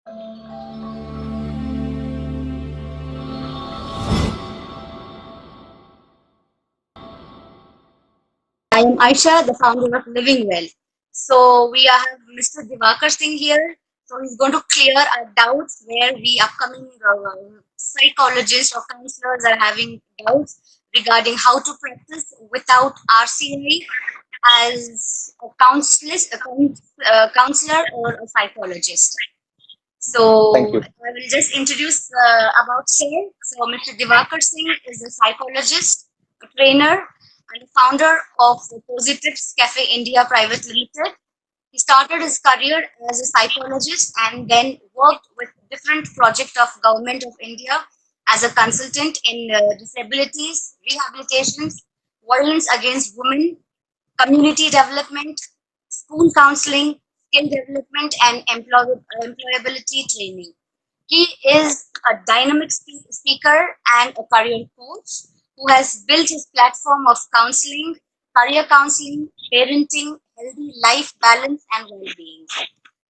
I am Aisha, the founder of LivingWell. So we have Mr. Diwakar Singh here. So he's going to clear our doubts where we upcoming psychologists or counselors are having doubts regarding how to practice without RCI as a counselor or a psychologist. Thank So you. I will just introduce about Sir. So Mr. Diwakar Singh is a psychologist, a trainer, and a founder of Positives Cafe India Private Limited. He started his career as a psychologist and then worked with different projects of Government of India as a consultant in disabilities, rehabilitations, violence against women, community development, school counseling, skill development, and employability training. He is a dynamic speaker and a career coach who has built his platform of career counseling, parenting, healthy life balance, and well-being.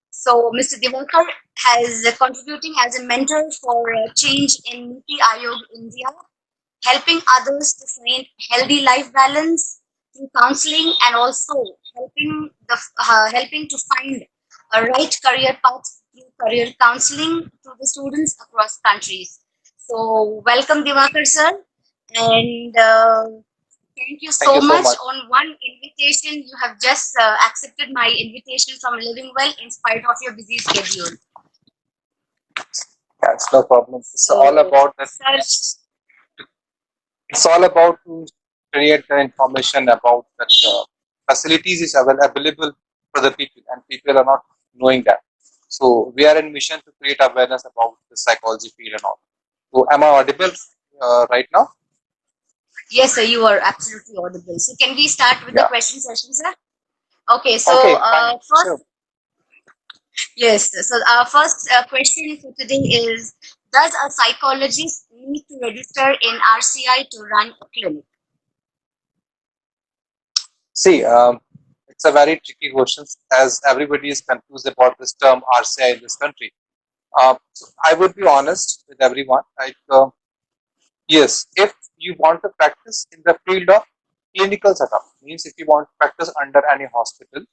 So, Mr. Diwakar has contributing as a mentor for change in Niti Ayog India, helping others to find healthy life balance through counseling, and also helping to find a right career path through career counseling to the students across countries. So welcome, Diwakar sir, and thank you Thank so you so much. much. On one invitation, you have just accepted my invitation from Living Well in spite of your busy schedule. That's no problem. It's all So, about that. sir, It's all about to create the information about that facilities is available for the people, and people are not knowing that. So we are in mission to create awareness about the psychology field and all. So am I audible right now? yes, sir, you are absolutely audible. So, can we start with the Yeah. question session, sir? Okay, so Okay. Fine. Sure. first, yes, so our first question for today is: does a psychologist need to register in RCI to run a clinic? See, it's a very tricky question as everybody is confused about this term RCI in this country. So I would be honest with everyone. Yes, if you want to practice in the field of clinical setup, means if you want to practice under any hospital,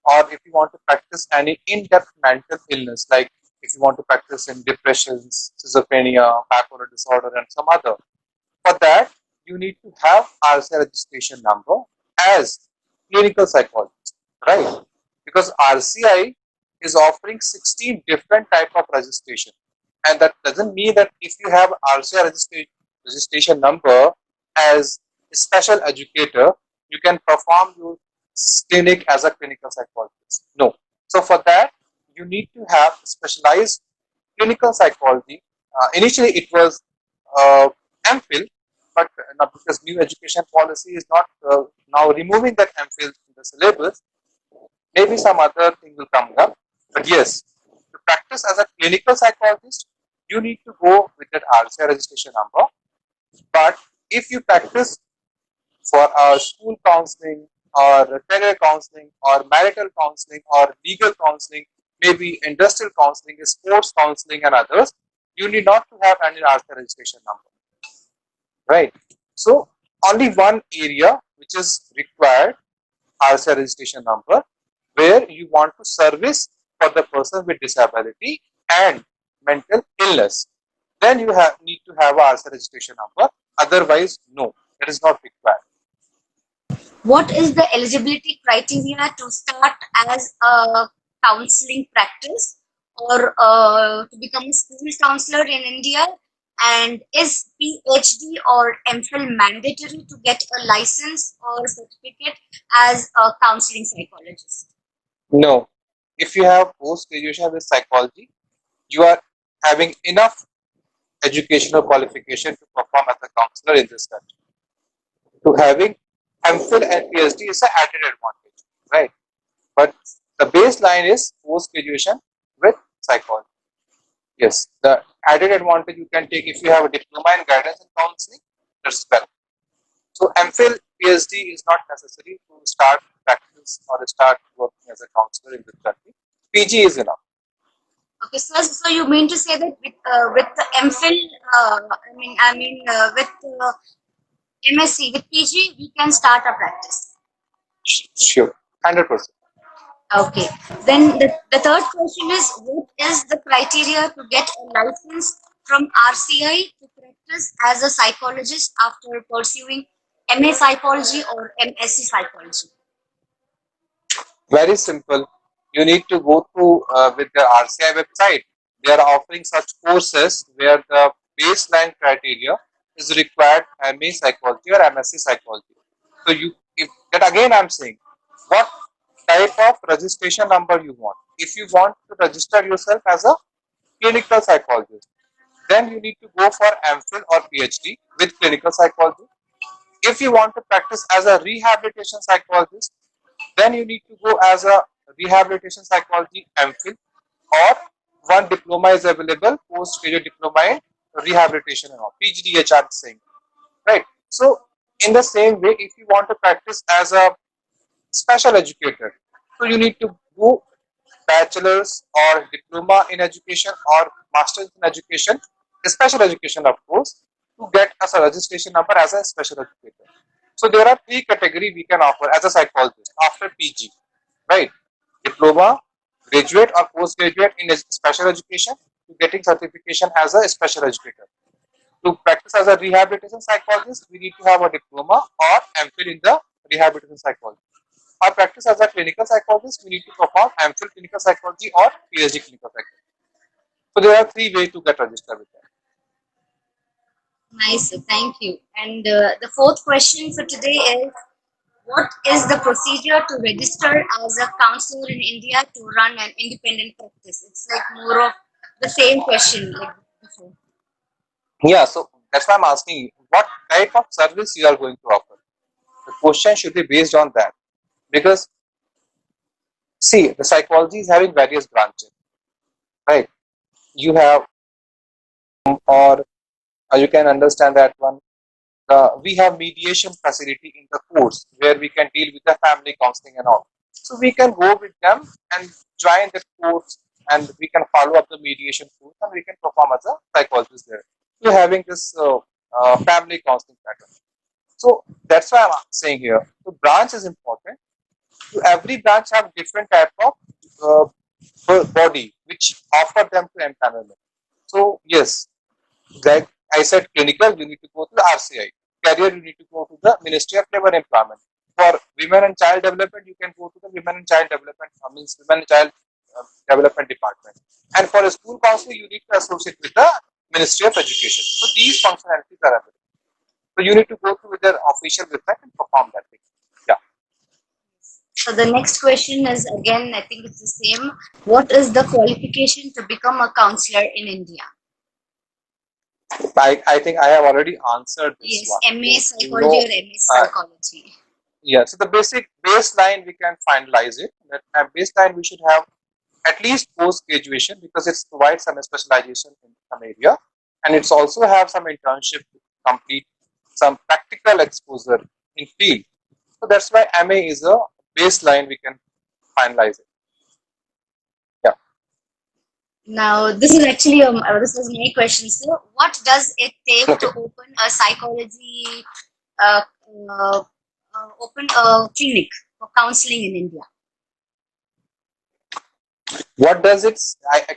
or if you want to practice any in-depth mental illness, like if you want to practice in depressions, schizophrenia, bipolar disorder, and some other, for that you need to have RCI registration number as clinical psychologist, right? Because RCI is offering 16 different type of registration, and that doesn't mean that if you have RCI registration number as a special educator, you can perform your clinic as a clinical psychologist. No. So for that, you need to have specialized clinical psychology. Initially, it was MPhil, but now because new education policy is not now removing that MPhil in the syllabus, maybe some other thing will come up. But yes, to practice as a clinical psychologist, you need to go with that RCI registration number. But if you practice for school counseling or career counseling or marital counseling or legal counseling, maybe industrial counseling, sports counseling, and others, you need not to have any RCI registration number, right? So only one area which is required RCI registration number, where you want to service for the person with disability and mental illness. Then you need to have a RCI registration number. Otherwise, no, it is not required. What is the eligibility criteria to start as a counseling practice or to become a school counselor in India? And is PhD or MPhil mandatory to get a license or certificate as a counseling psychologist? No. If you have post graduation with psychology, you are having enough educational qualification to perform as a counselor in this country. To having MPhil and PhD is an added advantage, right? But the baseline is post graduation with psychology. Yes, the added advantage you can take if you have a diploma in guidance and counseling, that's well. So MPhil, PhD is not necessary to start practice or start working as a counselor in this country. PG is enough. Okay, so you mean to say that with the MPhil, with MSc, with PG, we can start our practice. Sure, 100%. Okay. Then the third question is, what is the criteria to get a license from RCI to practice as a psychologist after pursuing MA psychology or M.SC psychology? Very simple. You need to go through with the RCI website. They are offering such courses where the baseline criteria is required MA psychology or MSc psychology. So if that again I'm saying, what type of registration number you want. If you want to register yourself as a clinical psychologist, then you need to go for MPhil or PhD with clinical psychology. If you want to practice as a rehabilitation psychologist, then you need to go as a rehabilitation psychology MPhil, or one diploma is available, postgraduate diploma in rehabilitation and all. PGDHR is saying, right? So in the same way, if you want to practice as a special educator, so you need to do bachelor's or diploma in education or master's in education, special education of course, to get as a registration number as a special educator. So there are three categories we can offer as a psychologist after PG, right? Diploma, graduate or postgraduate in special education, to getting certification as a special educator. To practice as a rehabilitation psychologist, we need to have a diploma or MPhil in the rehabilitation psychology. Or practice as a clinical psychologist, we need to perform MPhil clinical psychology or PhD clinical psychology. So there are three ways to get registered with that. Nice, thank you. And the fourth question for today is, what is the procedure to register as a counselor in India to run an independent practice? It's like more of the same question like before. Yeah, so that's why I'm asking you, what type of service you are going to offer. The question should be based on that, because see, the psychology is having various branches, right? You have, or you can understand that one. We have mediation facility in the course where we can deal with the family counseling and all. So we can go with them and join the course, and we can follow up the mediation course, and we can perform as a psychologist there. So having this family counseling pattern. So that's why I'm saying here. So branch is important. So every branch have different type of body which offer them to empanelment. So yes, like I said, clinical, you need to go to the RCI. Career, you need to go to the Ministry of Labour and Employment. For women and child development, you can go to the Women and Child Development, means Women and Child Development Department. And for a school counselor, you need to associate with the Ministry of Education. So these functionalities are available. So you need to go to their official website and perform that thing. Yeah. So the next question is again, I think it's the same. What is the qualification to become a counselor in India? I think I have already answered this Yes, one. MA So, psychology or MS psychology. yeah, so the basic baseline we can finalize it. That at baseline we should have at least post graduation, because it provides some specialization in some area, and it's also have some internship to complete, some practical exposure in field. So that's why MA is a baseline we can finalize it. Yeah. Now, this is actually this was my question. So, what does it take to Okay. open a psychology, uh, uh, open a clinic for counseling in India? What does it?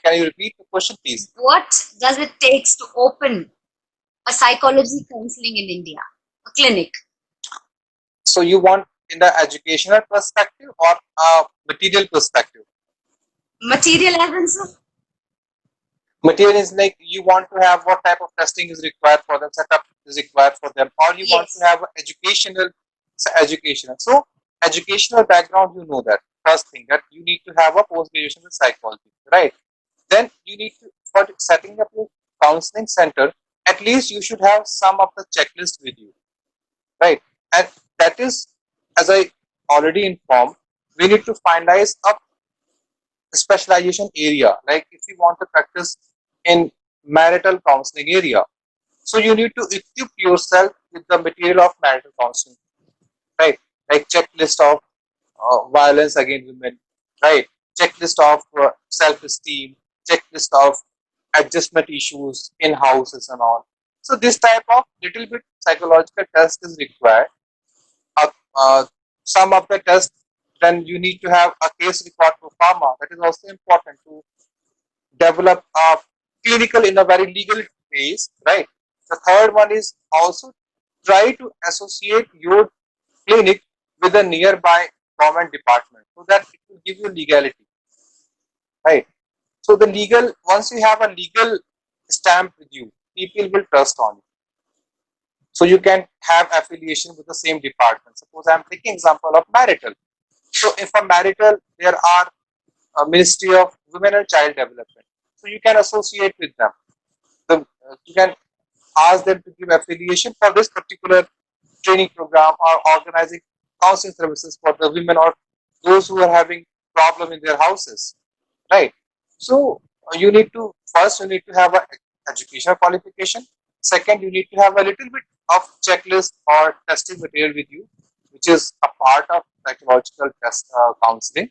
Can you repeat the question, please? What does it take to open a psychology counseling in India, a clinic? So you want in the educational perspective or material perspective? Material evidence? Material is like you want to have what type of testing is required for them, setup is required for them, or you want to Yes. have educational. So educational background, you know that first thing that you need to have a post graduation in psychology, right? Then you need to, for setting up your counseling center, at least you should have some of the checklist with you, right? And that is, as I already informed, we need to finalize a specialization area. Like if you want to practice in marital counseling area, so you need to equip yourself with the material of marital counseling, right? Like checklist of violence against women, right? Checklist of self-esteem, checklist of adjustment issues in houses and all. So this type of little bit psychological test is required. Uh, uh, some of the tests, then you need to have a case record pro forma. That is also important to develop a clinical in a very legal phase, right? The third one is also try to associate your clinic with a nearby government department so that it will give you legality, right? So the legal, once you have a legal stamp with you, people will trust on you. So you can have affiliation with the same department. Suppose I'm taking example of marital. So if a marital, there are a Ministry of Women and Child Development. So you can associate with them. You can ask them to give affiliation for this particular training program or organizing counseling services for the women or those who are having problem in their houses, right? So you need to first you need to have a educational qualification. Second, you need to have a little bit of checklist or testing material with you, which is a part of psychological test counseling.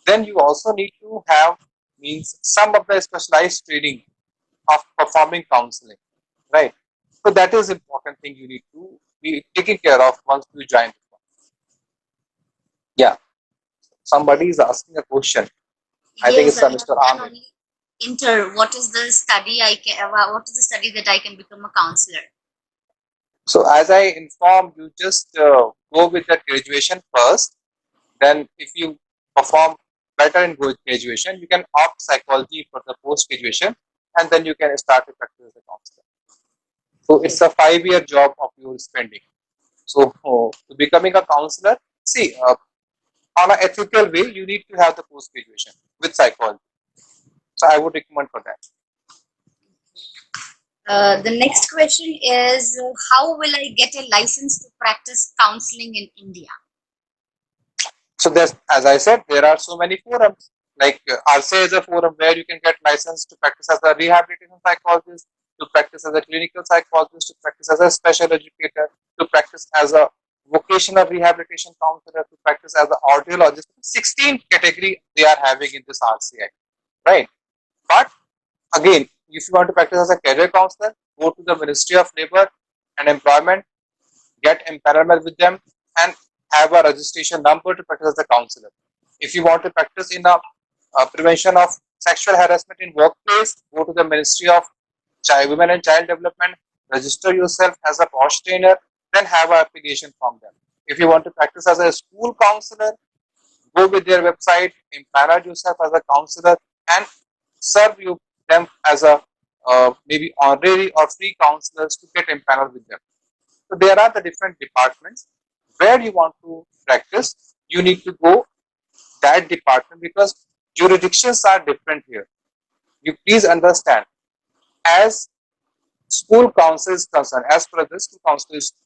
Then you also need to have means some of the specialized training of performing counseling, right? So that is important thing you need to be taken care of once you join. Yeah, somebody is asking a question. I think Yes, it's I Mr. can Amir. only enter. What is the study I can? What is the study that I can become a counselor? So as I informed, you just go with the graduation first. Then if you perform better in graduation, you can opt psychology for the post graduation, and then you can start to practice as a counselor. So it's Okay. a 5-year job of your spending. So to becoming a counselor, see, on an ethical way, you need to have the post graduation with psychology. So I would recommend for that. The next question is how will I get a license to practice counseling in India? So there's, as I said, there are so many forums. Like RCI is a forum where you can get licensed to practice as a rehabilitation psychologist, to practice as a clinical psychologist, to practice as a special educator, to practice as a vocational rehabilitation counselor, to practice as an audiologist. 16 category they are having in this RCI, right? But again, if you want to practice as a career counselor, go to the Ministry of Labor and Employment, get empanelment with them, and have a registration number to practice as a counselor. If you want to practice in a prevention of sexual harassment in workplace, go to the Ministry of Women and Child Development, register yourself as a POSH trainer, then have an application from them. If you want to practice as a school counselor, go with their website, empanel yourself as a counselor, and serve you them as a maybe honorary or free counselors to get empaneled with them. So there are the different departments where you want to practice. You need to go that department because jurisdictions are different here. You please understand, as school council is concerned, as per the school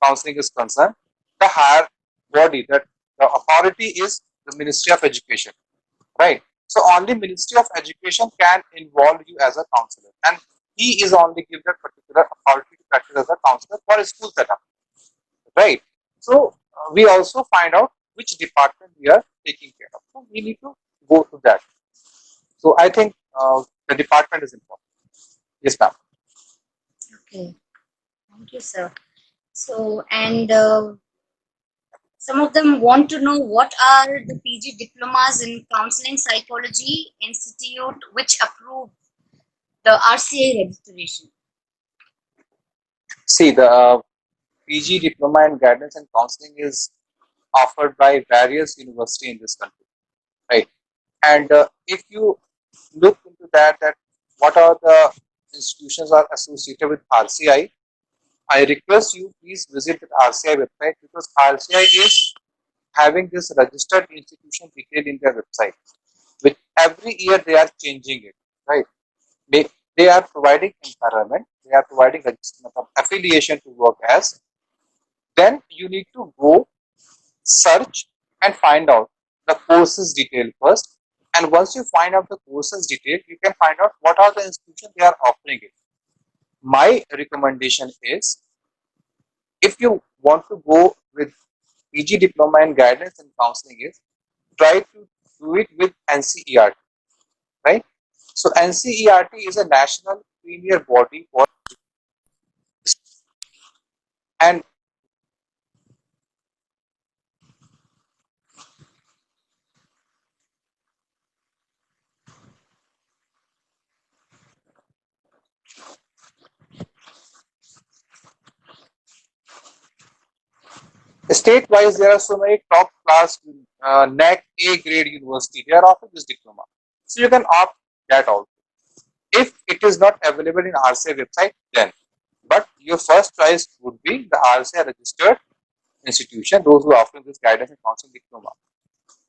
counseling is concerned, the higher body, that the authority is the Ministry of Education, right? So only Ministry of Education can involve you as a counselor, and he is only given that particular authority to practice as a counselor for a school setup, right? So we also find out which department we are taking care of. So we need to go to that. So I think the department is important. Yes, ma'am. Okay, thank you, sir. So, and some of them want to know what are the PG diplomas in counseling psychology institute which approve the RCI registration. See, the PG diploma in guidance and counseling is offered by various universities in this country, right? And if you look into that what are the institutions are associated with RCI, I request you please visit the RCI website because RCI is having this registered institution detail in their website. With every year they are changing it, right? They, they are providing empowerment, they are providing affiliation to work as. Then you need to go search and find out the courses detail first. And once you find out the courses detail, you can find out what are the institutions they are offering it. My recommendation is, if you want to go with PG diploma in guidance and counseling, is try to do it with NCERT, right? So NCERT is a national premier body for, and state-wise there are so many top class NAC A grade university. They are offering this diploma, so you can opt that out. If it is not available in RCI website, then but your first choice would be the RCI registered institution, those who are offering this guidance and counseling diploma.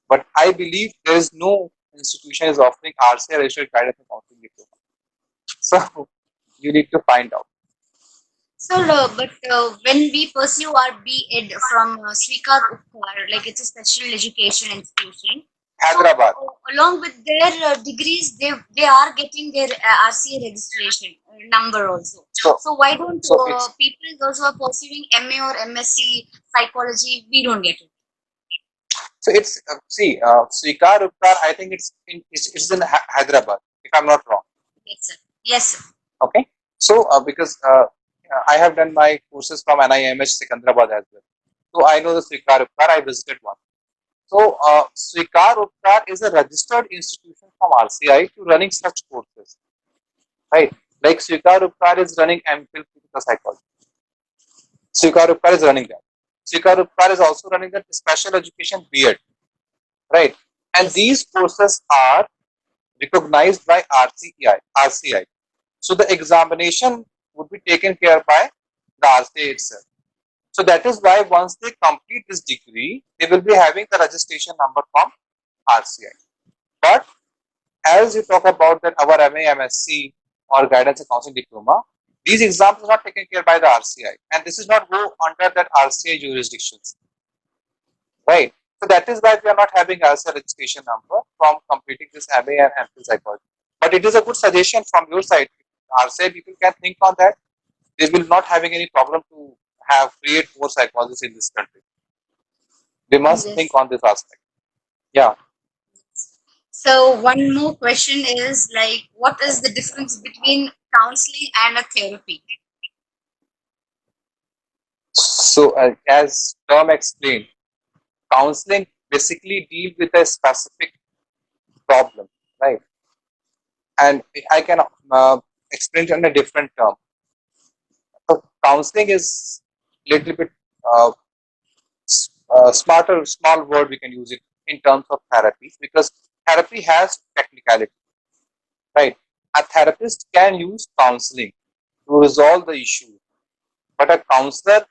But I believe there is no institution is offering RCI registered guidance and counseling diploma. So you need to find out. So, but when we pursue our B.Ed from Srikar Uppkar, like it's a special education institution, so Hyderabad. along with their degrees, they are getting their RCA registration number also. So, So why don't so it's people those who are pursuing MA or M.SC psychology, we don't get it? see Srikar Uppkar. I think it's in Hyderabad, if I'm not wrong. Yes, sir. Yes, sir. Okay. So because I have done my courses from NIMH Secunderabad as well. So I know the Srikar Uppkar. I visited one. So Srikar Uppkar is a registered institution from RCI to running such courses, right? Like Srikar Uppkar is running MPhil Critical Psychology. Srikar Uppkar is running that. Srikar Uppkar is also running that special education B.Ed, right? And Yes. these courses are recognized by RCI. So the examination would be taken care by the RCI itself. So that is why once they complete this degree, they will be having the registration number from RCI. But as you talk about that our MA, M.SC or guidance and counseling diploma, these exams are not taken care by the RCI, and this is not go under that RCI jurisdictions, right? So that is why we are not having RCI registration number from completing this MA and MPhil psychology. But it is a good suggestion from your side. RCI people can think on that. They will not having any problem to have create more psychologists in this country. They must think Yes. on this aspect. Yeah. So one more question is like, what is the difference between counseling and a therapy? So as term explained, counseling basically deal with a specific problem, right? And I can explain it in a different term. So counseling is little bit uh, smarter, small word we can use it in terms of therapy because therapy has technicality, right? A therapist can use counseling to resolve the issue, but a counselor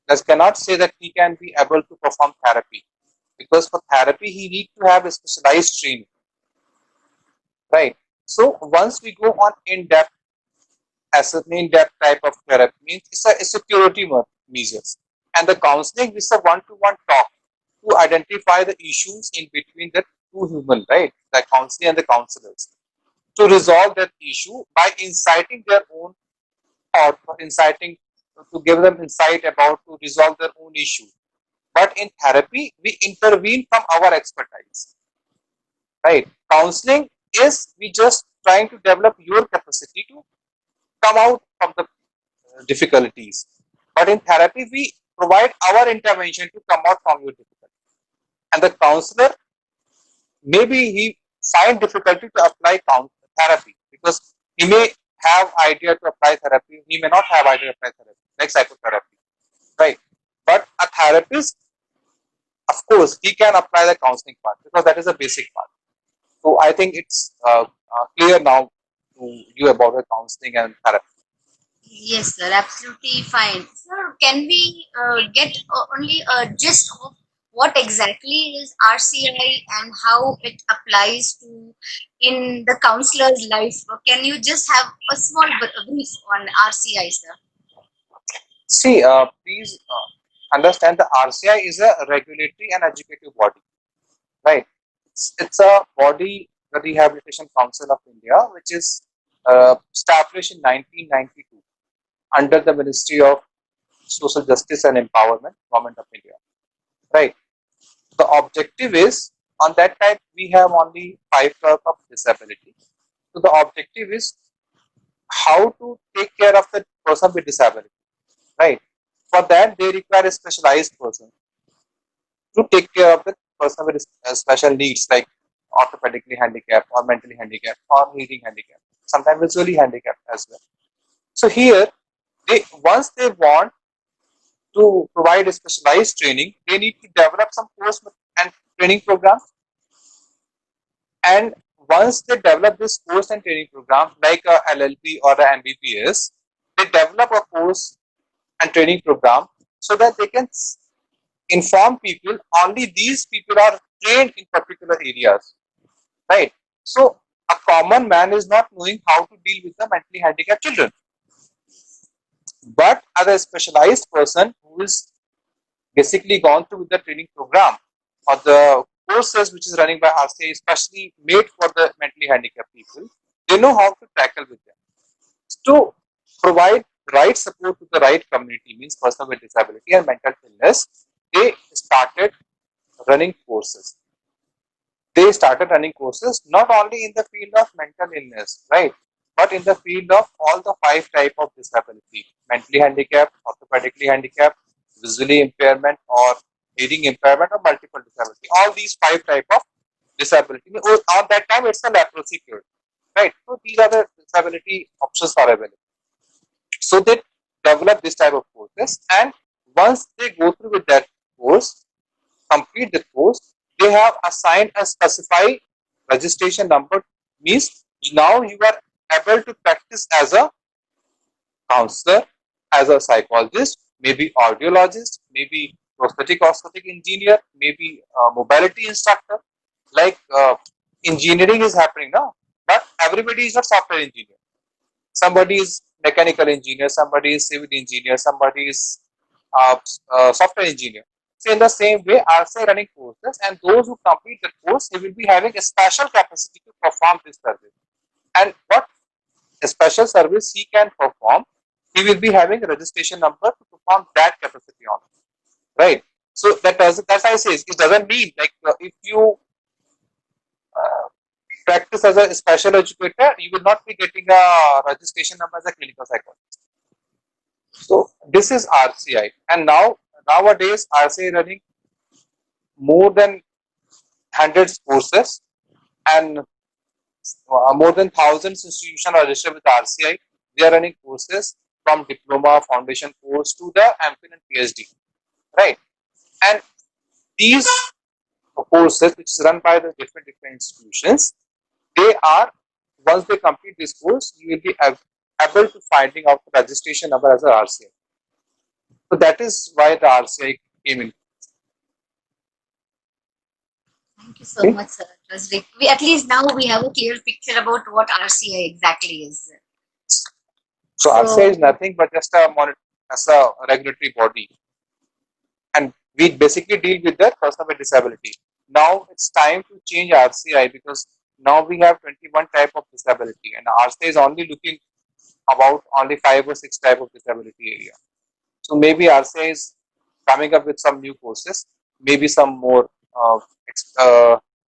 just cannot say that he can be able to perform therapy because for therapy he need to have a specialized training, right? So once we go on in-depth as an in-depth type of therapy means it's a security measures, and the counseling is a one-to-one talk to identify the issues in between the two human, right? The counselor and the counselors to resolve that issue by inciting their own thought, or inciting to give them insight about to resolve their own issue. But in therapy, we intervene from our expertise, right? Counseling is we just trying to develop your capacity to come out from the difficulties. But in therapy, we provide our intervention to come out from your difficulty. And the counselor, maybe he find difficulty to apply therapy because he may have idea to apply therapy, he may not have idea to apply therapy, like psychotherapy, right? But a therapist, of course, he can apply the counseling part because that is a basic part. So I think it's clear now to you about the counseling and therapy. Yes, sir, absolutely fine. Sir, can we get only a gist of what exactly is RCI and how it applies to in the counselor's life? Can you just have a small brief on RCI, sir? See, please understand the RCI is a regulatory and educative body, right? It's a body, the Rehabilitation Council of India, which is established in 1992 under the Ministry of Social Justice and Empowerment, Government of India, right? The objective is on that time we have only 5 types of disability, So the objective is how to take care of the person with disability, right? For that, they require a specialized person to take care of the person with special needs, like orthopedically handicapped or mentally handicapped or hearing handicapped, sometimes visually handicapped as well. So here, they once they want to provide a specialized training, they need to develop some course and training program. And once they develop this course and training program, like a LLP or a MBBS, they develop a course and training program so that they can inform people only these people are trained in particular areas, right? So a common man is not knowing how to deal with the mentally handicapped children, but as a specialized person who is basically gone through with the training program or the courses which is running by RCI, especially made for the mentally handicapped people, they know how to tackle with them. To provide right support to the right community, means person with disability and mental illness, they started running courses. They started running courses not only in the field of mental illness, right, but in the field of all the 5 types of disability: mentally handicapped, orthopedically handicapped, visually impairment, or hearing impairment, or multiple disability. All these 5 types of disability. On that time, it's a leprosy cure, right? So these are the disability options are available. So they develop this type of courses, and once they go through with that course, complete the course, they have assigned a specified registration number. Means now you are able to practice as a counselor, as a psychologist, maybe audiologist, maybe prosthetic engineer, maybe mobility instructor. Like engineering is happening now, but everybody is not software engineer. Somebody is mechanical engineer, somebody is civil engineer, somebody is software engineer. So in the same way, RCI running courses, and those who complete the course, they will be having a special capacity to perform this service. And what a special service he can perform, he will be having a registration number to perform that capacity on, right? So that's why I say it doesn't mean like if you uh, practice as a special educator, you will not be getting a registration number as a clinical psychologist. So this is RCI, and nowadays RCI running more than hundreds courses, and more than thousands institutions are registered with RCI. They are running courses from diploma, foundation course to the MPhil and PhD, right? And these courses, which is run by the different institutions, they are, once they complete this course, you will be able to finding out the registration number as a RCI. So that is why the RCI came in. Thank you so much, sir. It was we at least now we have a clear picture about what RCI exactly is. So RCI is nothing but just as a regulatory body, and we basically deal with the person with disability. Now it's time to change RCI because now we have 21 type of disability, and RCI is only looking about only 5 or 6 type of disability area. So maybe RCI is coming up with some new courses, maybe some more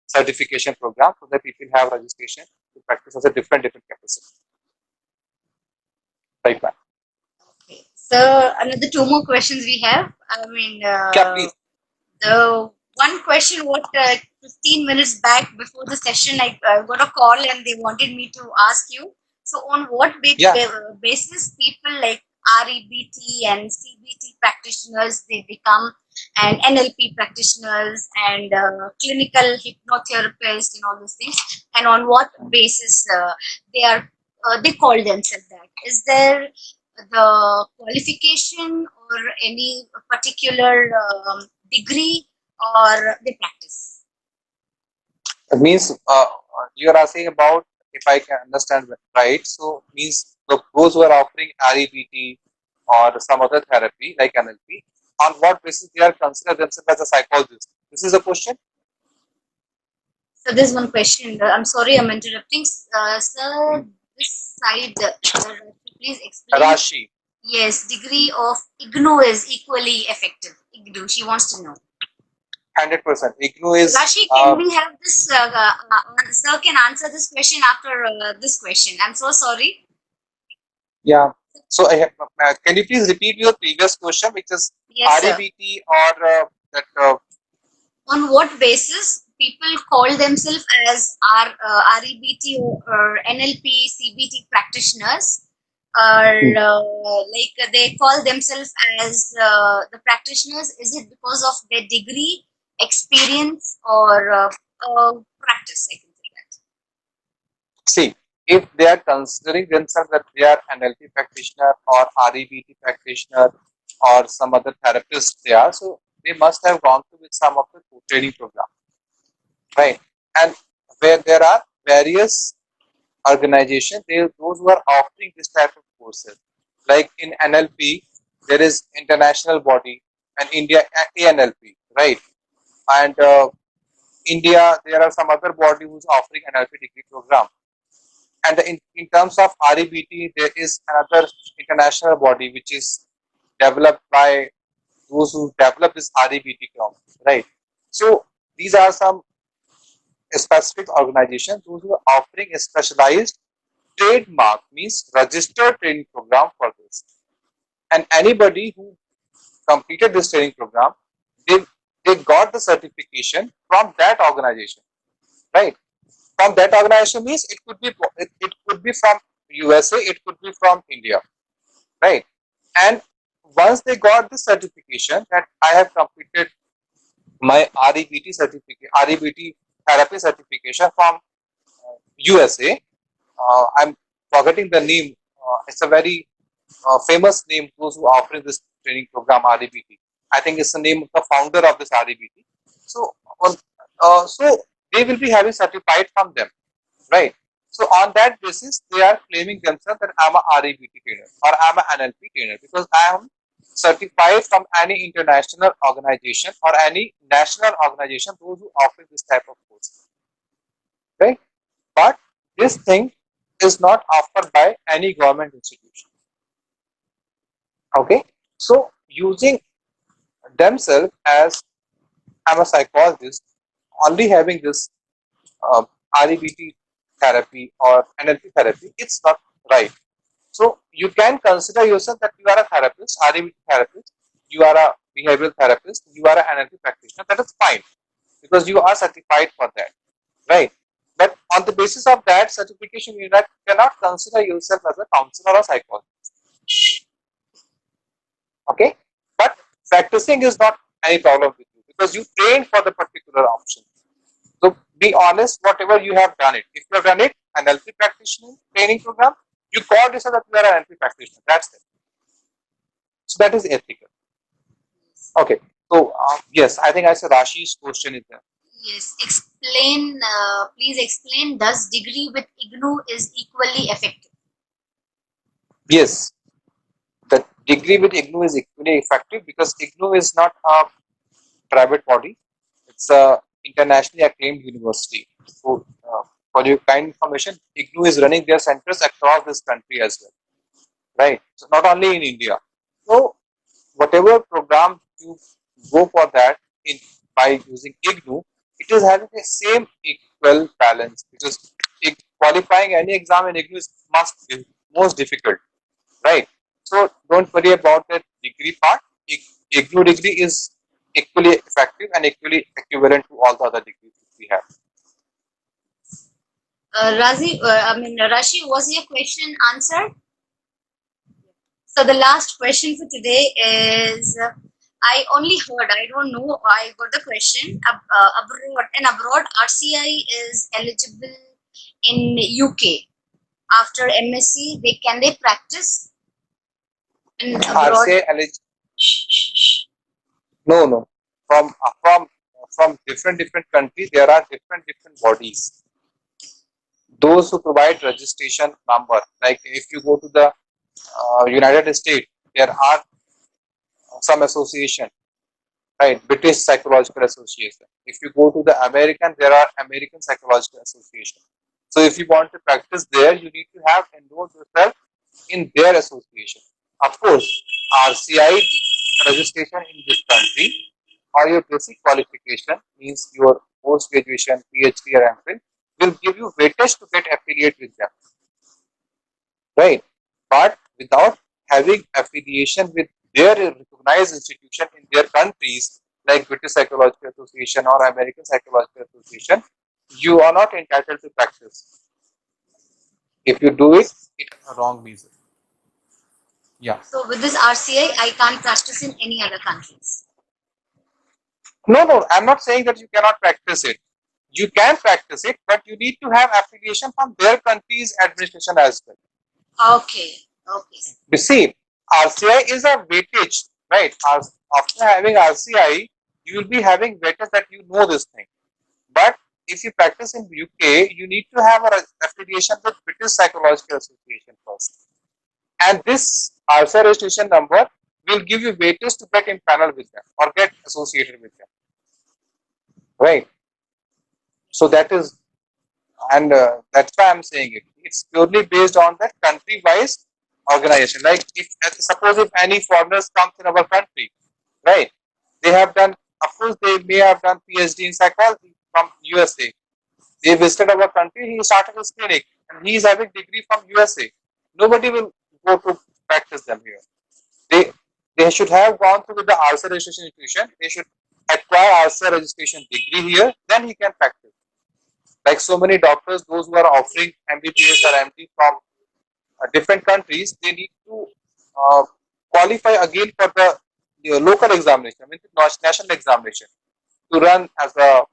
certification program so that people have registration to practice as a different capacity. Right, ma'am. Okay. So another 2 more questions we have. I mean, Yeah, please. the one question what 15 minutes back before the session I got a call and they wanted me to ask you. So on what basis people like REBT and CBT practitioners they become and NLP practitioners and clinical hypnotherapists and all those things, and on what basis they are they call themselves that? Is there the qualification or any particular degree or the practice? It means you are asking about, if I can understand right, so means those who are offering REBT or some other therapy like NLP, on what basis they are considered themselves as a psychologist? This is a question. So there's one question. I'm sorry, I'm interrupting. Sir, this side, please explain. Rashi. Yes, degree of IGNO is equally effective. IGNO, she wants to know. 100%. IGNU is Rashi, can we have this? Sir can answer this question after this question. I'm so sorry. yeah. So I have, can you please repeat your previous question, which is Yes, sir. REBT or that On what basis people call themselves as REBT or NLP, CBT practitioners, or they call themselves as the practitioners? Is it because of their degree, experience, or practice? I can say that. see, if they are considering themselves that they are NLP practitioner or REBT practitioner or some other therapist they are, so they must have gone through with some of the training program, right? And where there are various organizations, those who are offering this type of courses. Like in NLP, there is international body and India ANLP, right? And India, there are some other body who's offering NLP degree program. And in terms of REBT, there is another international body which is developed by those who develop this REBT program, right? So these are some specific organizations those who are offering a specialized trademark, means registered training program for this. And anybody who completed this training program, they, they got the certification from that organization, right? From that organization means it could be from USA, it could be from India, right? And once they got the certification that I have completed my REBT certificate, REBT therapy certification from USA. I'm forgetting the name. It's a very famous name. Those who offer this training program, REBT. I think it's the name of the founder of this REBT. So, so they will be having certified from them, right? So on that basis, they are claiming themselves that I'm a REBT trainer or I'm an NLP trainer because I am certified from any international organization or any national organization, those who offer this type of course, right? But this thing is not offered by any government institution. Okay, so using themselves as I'm a psychologist, only having this REBT therapy or NLP therapy, it's not right. So you can consider yourself that you are a therapist, REBT therapist, you are a behavioral therapist, you are an NLP practitioner. That is fine because you are certified for that, right? But on the basis of that certification, you cannot consider yourself as a counselor or psychologist. Okay, but practicing is not any problem with you because you train for the particular option. So be honest, whatever you have done it. If you have done it, an NLP practitioner training program, you call yourself that you are an NLP practitioner. That's it. So that is ethical. Okay. So yes, I think I said Rashi's question is there. Yes. Explain. Please explain. Does degree with IGNU is equally effective? Yes, the degree with IGNU is equally effective because IGNU is not a private body; it's a internationally acclaimed university. So, for your kind information, IGNU is running their centers across this country as well, right? So not only in India. So whatever program you go for that in by using IGNU, it is having the same equal balance because qualifying any exam in IGNU is most difficult, right? So don't worry about that degree part. IGNU degree is equally effective and equally equivalent to all the other degrees we have. Rashi, was your question answered? So the last question for today is, I only heard, I don't know, I got the question, abroad, RCI is eligible in UK. After M.SC, can they practice in abroad? RCI no. From different countries, there are different bodies. Those who provide registration number, like if you go to the United States, there are some association, right? British Psychological Association. If you go to the American, there are American Psychological Association. So if you want to practice there, you need to have enrolled yourself in their association. Of course, RCI registration in this country or your basic qualification, means your post graduation, PhD or MPhil, will give you weightage to get affiliate with them, right? But without having affiliation with their recognized institution in their countries, like British Psychological Association or American Psychological Association, you are not entitled to practice. If you do it, it's a wrong reason. Yeah. So with this RCI, I can't practice in any other countries. No, no, I'm not saying that you cannot practice it. You can practice it, but you need to have affiliation from their country's administration as well. Okay. Okay. You see, RCI is a weightage, right? After having RCI, you will be having weightage that you know this thing. But if you practice in UK, you need to have an affiliation with British Psychological Association first. And this RCI registration number will give you weightage to get in panel with them or get associated with them. Right? So that is, and that's why I'm saying it. It's purely based on that country-wise organization. Like, if suppose if any foreigners comes in our country, right? They have done, of course, they may have done PhD in psychology from USA. They visited our country. He started his clinic, and he is having degree from USA. Nobody will go to practice them here. They should have gone through with the RCI registration institution. They should acquire RCI registration degree here. Then he can practice. Like so many doctors, those who are offering MBBS or MD from different countries, they need to qualify again for the local examination, I mean the national examination, to run as a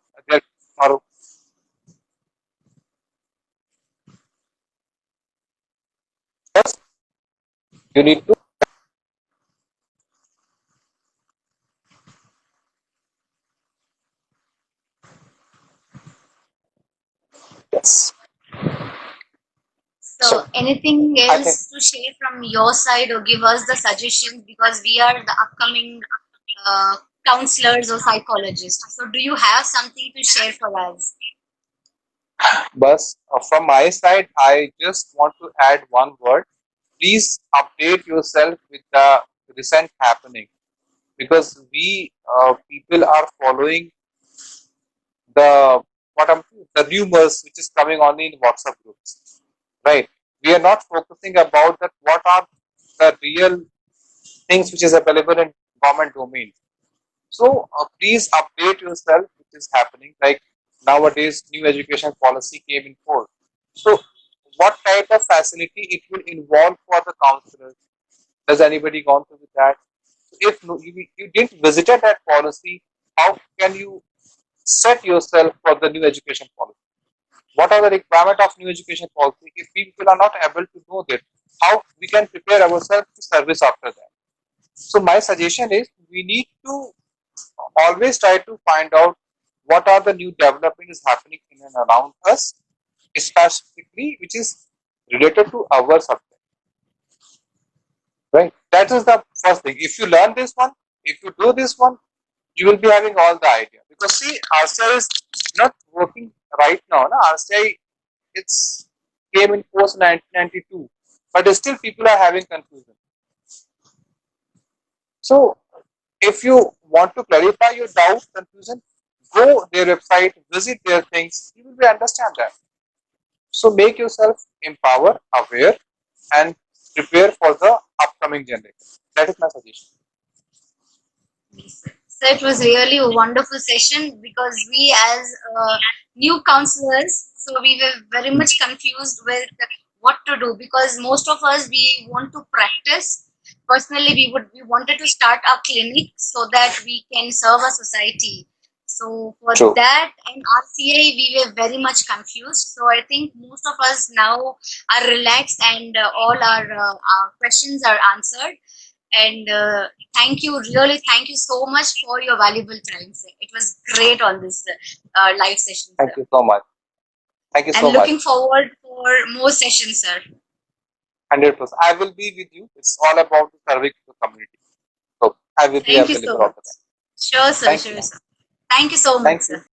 or first you need to. Yes. So So anything I think else to share from your side or give us the suggestions, because we are the upcoming uh, counselors or psychologists. So do you have something to share for us? but from my side, I just want to add one word. Please update yourself with the recent happening, because we people are following the the rumors which is coming only in WhatsApp groups, right? We are not focusing about that what are the real things which is available in government domain. So please update yourself which is happening. Like nowadays, new education policy came in force. So what type of facility it will involve for the counselors? Has anybody gone through with that? If you didn't visited that policy, how can you set yourself for the new education policy? What are the requirement of new education policy? If people are not able to know that, how we can prepare ourselves to service after that? So my suggestion is we need to always try to find out what are the new development is happening in and around us, specifically which is related to our subject. Right? That is the first thing. If you learn this one, if you do this one, you will be having all the idea. Because see, RCI is not working right now. Na? RCI it's came in post 1992, but still people are having confusion. So if you want to clarify your doubt, confusion, go their website, visit their things, you will be understand that. So make yourself empower, aware, and prepare for the upcoming generation. That is my suggestion. So it was really a wonderful session, because we as new counselors, so we were very much confused with what to do, because most of us, we want to practice. Personally, we wanted to start our clinic so that we can serve our society. So for True. that and RCA, we were very much confused. So I think most of us now are relaxed, and all our questions are answered. And really thank you so much for your valuable time, sir. It was great on this live session, Thank sir. you so much. Thank you And so much. looking forward for more sessions, sir. 100%. I will be with you. It's all about serving the community. So I will be Thank you so available all much. the time. Sure, sir. Thank Sure, you. sir. Thank you so much, Thank you. sir.